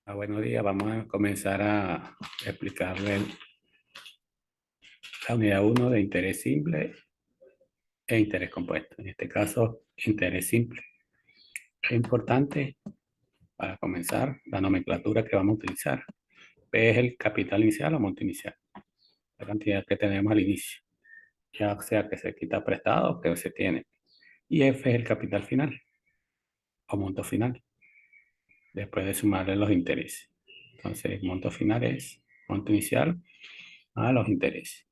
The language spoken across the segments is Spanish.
Buenos días, vamos a comenzar a explicarle la unidad uno de interés simple e interés compuesto. En este caso, interés simple. Es importante para comenzar la nomenclatura que vamos a utilizar. P es el capital inicial o monto inicial, la cantidad que tenemos al inicio, ya sea que se quita prestado o que se tiene. Y F es el capital final o monto final, después de sumarle los intereses. Entonces, el monto final es monto inicial a los intereses.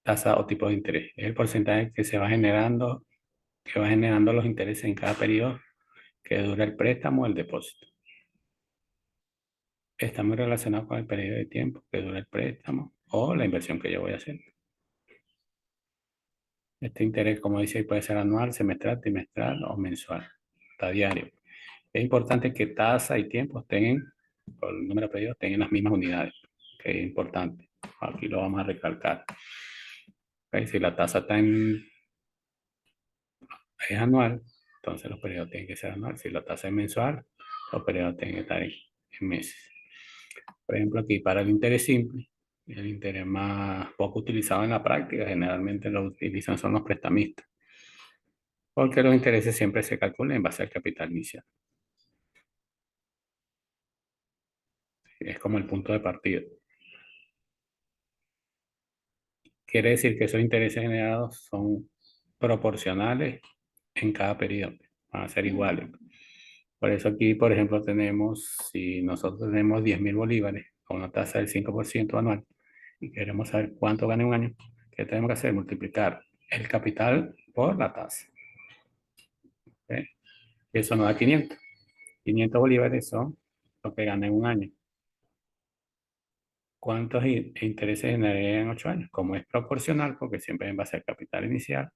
Tasa o tipo de interés. Es el porcentaje que va generando los intereses en cada periodo que dura el préstamo o el depósito. Está muy relacionado con el periodo de tiempo que dura el préstamo o la inversión que yo voy a hacer. Este interés, como dice, puede ser anual, semestral, trimestral o mensual, hasta diario. Es importante que tasa y tiempo estén, por el número de periodos, estén en las mismas unidades, que es importante. Aquí lo vamos a recalcar. ¿Okay? Si la tasa es anual, entonces los periodos tienen que ser anuales. Si la tasa es mensual, los periodos tienen que estar en meses. Por ejemplo, aquí para el interés simple, el interés más poco utilizado en la práctica, generalmente lo utilizan son los prestamistas, porque los intereses siempre se calculan en base al capital inicial. Es como el punto de partida. Quiere decir que esos intereses generados son proporcionales en cada periodo, van a ser iguales. Por eso aquí, por ejemplo, si nosotros tenemos 10.000 bolívares a una tasa del 5% anual y queremos saber cuánto gana en un año, ¿qué tenemos que hacer? Multiplicar el capital por la tasa. ¿Ok? Eso nos da 500. 500 bolívares son lo que gana en un año. ¿Cuántos intereses generaría en 8 años? Como es proporcional, porque siempre es en base al capital inicial,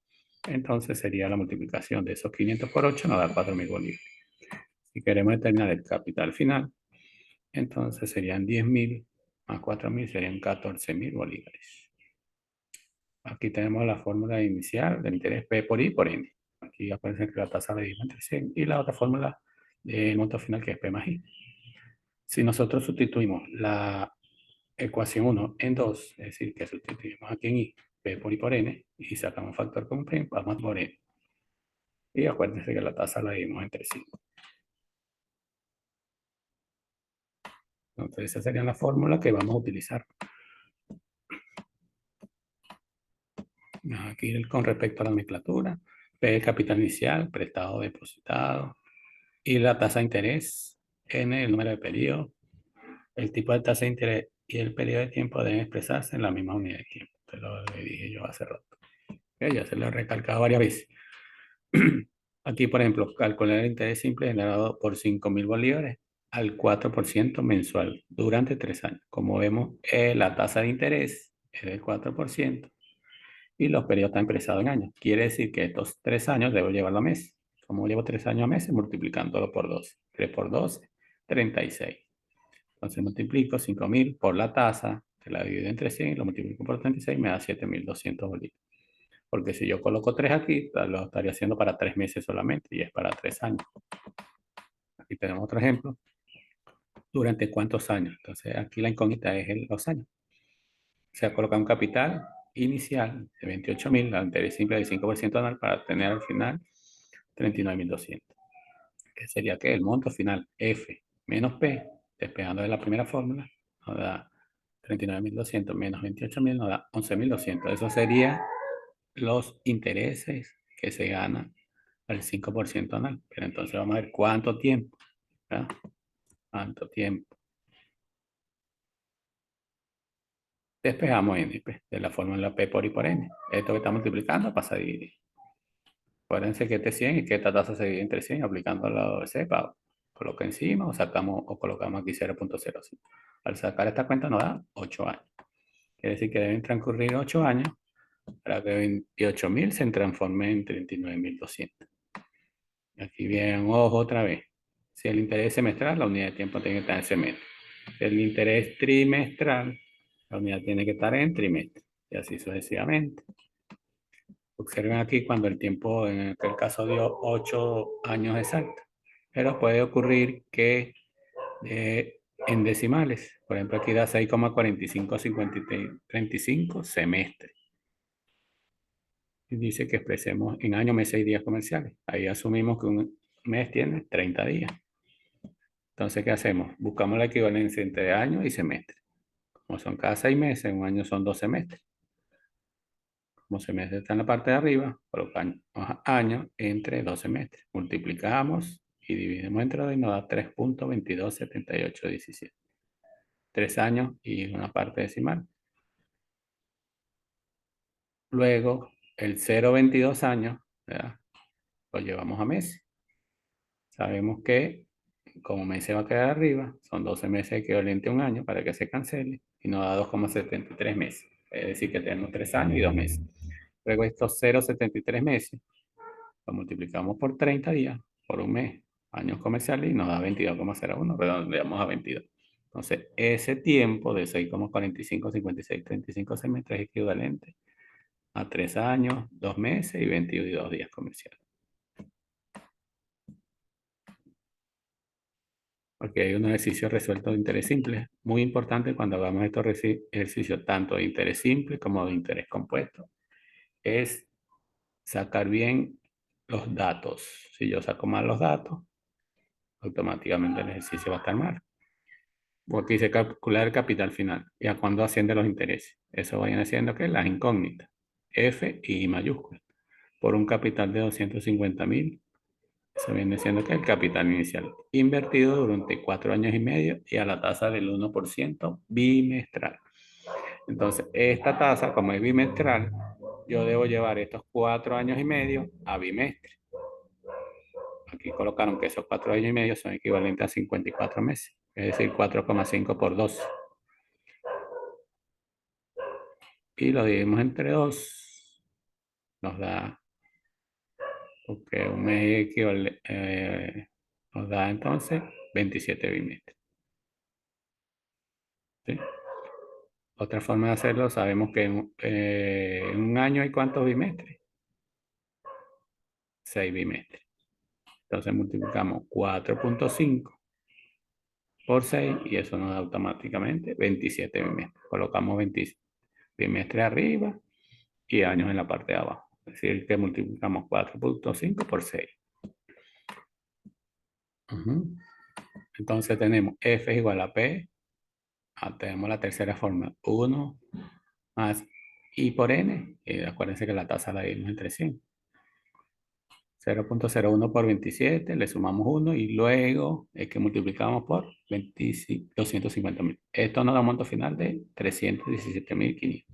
entonces sería la multiplicación de esos 500 por 8 nos da 4.000 bolívares. Si queremos determinar el capital final, entonces serían 10.000 más 4.000 serían 14.000 bolívares. Aquí tenemos la fórmula inicial del interés P por I por N. Aquí aparece que la tasa la dividimos entre 100 y la otra fórmula del monto final que es P más I. Si nosotros sustituimos la ecuación 1 en 2, es decir, que sustituimos aquí en I, P por I por N, y sacamos un factor con P, vamos por N. Y acuérdense que la tasa la dividimos entre 5. Entonces esa sería la fórmula que vamos a utilizar. Aquí con respecto a la nomenclatura, P es capital inicial, prestado depositado, y la tasa de interés, N el número de periodo, el tipo de tasa de interés y el periodo de tiempo deben expresarse en la misma unidad de tiempo. Te lo dije yo hace rato. Ya se lo he recalcado varias veces. Aquí, por ejemplo, calcular el interés simple generado por 5.000 bolívares al 4% mensual durante 3 años. Como vemos, la tasa de interés es del 4% y los periodos están expresados en años. Quiere decir que estos 3 años debo llevarlo a meses. Como llevo 3 años a meses, multiplicándolo por 12. 3 por 12, 36. Entonces multiplico 5.000 por la tasa, que la divido entre 100 y lo multiplico por 36, me da 7.200 bolívares. Porque si yo coloco 3 aquí, lo estaría haciendo para 3 meses solamente y es para 3 años. Aquí tenemos otro ejemplo. ¿Durante cuántos años? Entonces aquí la incógnita es los años. Se ha colocado un capital inicial de 28.000, la interés simple del 5% anual para tener al final 39.200. ¿Qué sería que el monto final F menos P, despegando de la primera fórmula, nos da 39.200 menos 28.000 nos da 11.200. Eso sería los intereses que se ganan al 5% anual. Pero entonces vamos a ver cuánto tiempo. ¿Verdad? ¿Cuánto tiempo? Despejamos N pues, de la fórmula P por I por N. Esto que está multiplicando pasa a dividir. Acuérdense que este 100 y que esta tasa se divide entre 100 aplicando al lado de C, coloca encima o sacamos o colocamos aquí 0.05. Al sacar esta cuenta nos da 8 años. Quiere decir que deben transcurrir 8 años para que 28.000 se transforme en 39.200. Aquí bien, ojo otra vez. Si el interés es semestral, la unidad de tiempo tiene que estar en semestre. El interés trimestral, la unidad tiene que estar en trimestre. Y así sucesivamente. Observen aquí cuando el tiempo en aquel caso dio 8 años exactos. Pero puede ocurrir que en decimales, por ejemplo, aquí da 6,4535 semestres. Y dice que expresemos en años, meses y días comerciales. Ahí asumimos que un mes tiene 30 días. Entonces, ¿qué hacemos? Buscamos la equivalencia entre año y semestre. Como son cada 6 meses, un año son 2 semestres. Como semestre está en la parte de arriba, colocamos años entre 2 semestres. Multiplicamos y dividimos entre 2 y nos da 3,227817. 3 años y una parte decimal. Luego, el 0,22 años, ¿verdad? Lo llevamos a meses. Sabemos que como meses va a quedar arriba, son 12 meses equivalente a un año para que se cancele y nos da 2,73 meses. Es decir, que tenemos 3 años y 2 meses. Luego estos 0,73 meses lo multiplicamos por 30 días, por un mes, años comerciales y nos da 22,01, redondeamos a 22. Entonces, ese tiempo de 6,45, 56, 35 semestres es equivalente a 3 años, 2 meses y 22 días comerciales. Porque hay un ejercicio resuelto de interés simple, muy importante cuando hagamos estos ejercicios tanto de interés simple como de interés compuesto, es sacar bien los datos. Si yo saco mal los datos, automáticamente el ejercicio va a estar mal. Porque dice calcular el capital final y a cuándo asciende los intereses. Eso vayan haciendo que las incógnitas, F y I mayúsculas, por un capital de 250.000. Eso viene siendo que el capital inicial invertido durante 4 años y medio y a la tasa del 1% bimestral. Entonces, esta tasa, como es bimestral, yo debo llevar estos 4 años y medio a bimestre. Aquí colocaron que esos 4 años y medio son equivalentes a 54 meses, es decir, 4,5 por 12. Y lo dividimos entre 2, nos da, porque un mes equivale, nos da entonces 27 bimestres. ¿Sí? Otra forma de hacerlo, sabemos que en un año hay ¿cuántos bimestres? 6 bimestres. Entonces multiplicamos 4,5 por 6 y eso nos da automáticamente 27 bimestres. Colocamos 20 bimestres arriba y años en la parte de abajo. Es decir, que multiplicamos 4,5 por 6. Entonces tenemos F es igual a P. Tenemos la tercera forma, 1 más I por N. Y acuérdense que la tasa la dimos entre 100. 0,01 por 27, le sumamos 1 y luego es que multiplicamos por 250.000. Esto nos da un monto final de 317.500.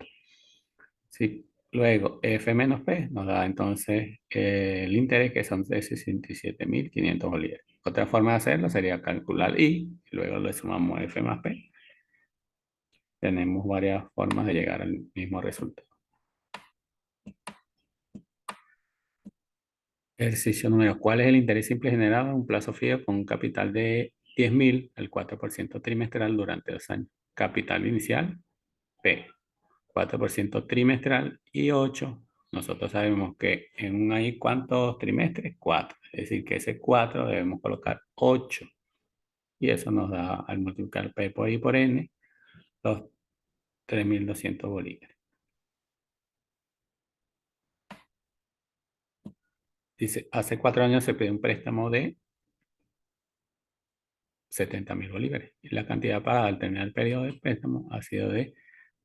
Sí. Luego F menos P nos da entonces el interés que son de 67.500 bolívares. Otra forma de hacerlo sería calcular I y luego le sumamos F más P. Tenemos varias formas de llegar al mismo resultado. Ejercicio número. ¿Cuál es el interés simple generado en un plazo fijo con un capital de 10.000 al 4% trimestral durante 2 años? Capital inicial, P. 4% trimestral y 8. Nosotros sabemos que en un año, ¿cuántos trimestres? 4. Es decir, que ese 4 debemos colocar 8. Y eso nos da, al multiplicar P por I por N, los 3.200 bolívares. Dice, hace 4 años se pidió un préstamo de 70.000 bolívares. Y la cantidad pagada al terminar el periodo de préstamo ha sido de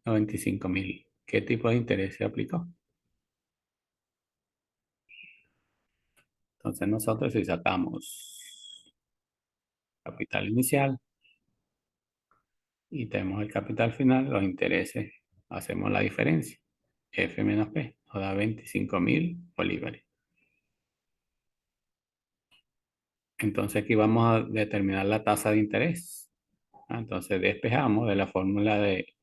95.000. ¿Qué tipo de interés se aplicó? Entonces nosotros si sacamos capital inicial y tenemos el capital final, los intereses, hacemos la diferencia. F menos P nos da 25.000 bolívares. Entonces aquí vamos a determinar la tasa de interés. Entonces despejamos de la fórmula de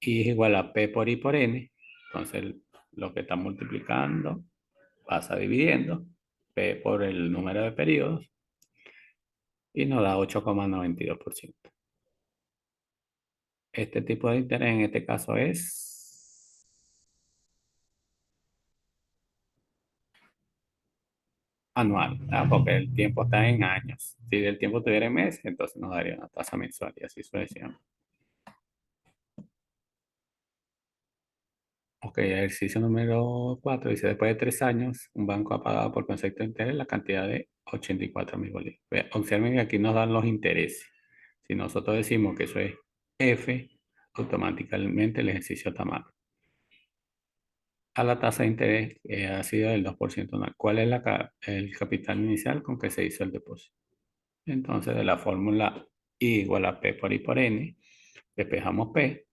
I es igual a P por I por N. Entonces lo que está multiplicando pasa dividiendo P por el número de periodos y nos da 8,92%. Este tipo de interés en este caso es anual, ¿verdad? Porque el tiempo está en años. Si el tiempo estuviera en meses, entonces nos daría una tasa mensual y así sucesivamente. Ok, ejercicio número 4 dice, después de 3 años, un banco ha pagado por concepto de interés la cantidad de 84.000 bolívares. Observen que aquí nos dan los intereses. Si nosotros decimos que eso es F, automáticamente el ejercicio está mal. A la tasa de interés ha sido del 2% anual. ¿Cuál es el capital inicial con que se hizo el depósito? Entonces, de la fórmula I igual a P por I por N, despejamos P,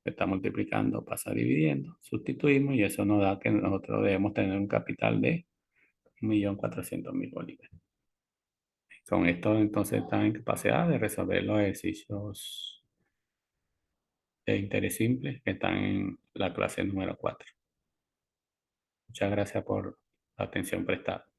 está multiplicando, pasa dividiendo, sustituimos y eso nos da que nosotros debemos tener un capital de 1.400.000 bolívares. Con esto entonces están en capacidad de resolver los ejercicios de interés simple que están en la clase número 4. Muchas gracias por la atención prestada.